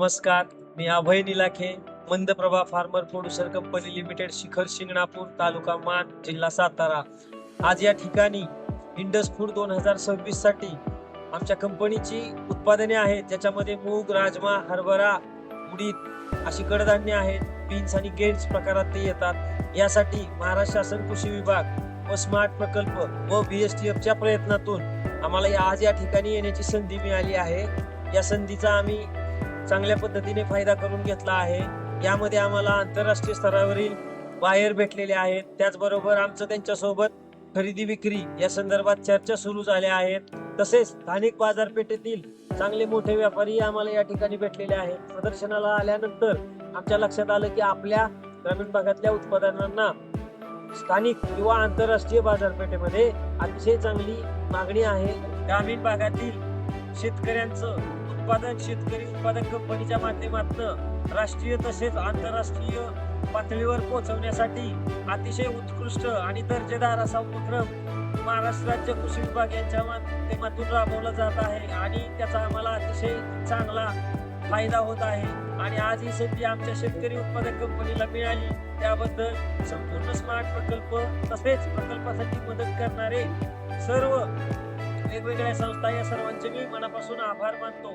नमस्कार, मी अभय निलाखे, मंदप्रभा farmer producer company limited, Shikhar Shingnapur, तालुका मान, जिल्हा सातारा। आज या ठिकाणी इंडस फूड 2026 साठी आमच्या कंपनीची उत्पादने आहेत, ज्याच्यामध्ये मूग, राजमा, हरभरा, उडीद अशी कडधान्य आहेत, बीन्स आणि गेन्स प्रकारात ते येतात। यासाठी महाराष्ट्र शासन कृषी विभाग व स्मार्ट प्रकल्प व BSTFच्या प्रयत्नातून आम्हाला आज या ठिकाणी येण्याची संधी मिळाली आहे। या संधीचा आम्ही चांगल्या पद्धतीने फायदा करून घेतला आहे। यामध्ये आम्हाला आंतरराष्ट्रीय स्तरावरील बायर भेटलेले आहेत, त्याचबरोबर आमचं त्यांच्यासोबत खरेदी विक्री या संदर्भात चर्चा सुरू झाल्या आहेत। तसेच स्थानिक बाजारपेठेतील चांगले मोठे व्यापारी आम्हाला या ठिकाणी भेटलेले आहेत। प्रदर्शनाला आल्यानंतर आमच्या लक्षात आलं की आपल्या ग्रामीण भागातल्या उत्पादनांना स्थानिक किंवा आंतरराष्ट्रीय बाजारपेठेमध्ये अतिशय चांगली मागणी आहे। ग्रामीण भागातील शेतकऱ्यांचं उत्पादन शेतकरी उत्पादक कंपनीच्या माध्यमातून राष्ट्रीय तसेच आंतरराष्ट्रीय पातळीवर पोहोचवण्यासाठी अतिशय उत्कृष्ट आणि दर्जेदार असा उपक्रम महाराष्ट्र राज्य कृषी विभाग यांच्या माध्यमातून राबवला जात आहे आणि त्याचा आम्हाला अतिशय चांगला फायदा होत आहे। आणि आज ही संधी आमच्या शेतकरी उत्पादक कंपनीला मिळाली, त्याबद्दल संपूर्ण स्मार्ट प्रकल्प तसेच प्रकल्पासाठी मदत करणारे सर्व वेगवेगळ्या संस्था या सर्वांचे मी मनापासून आभार मानतो।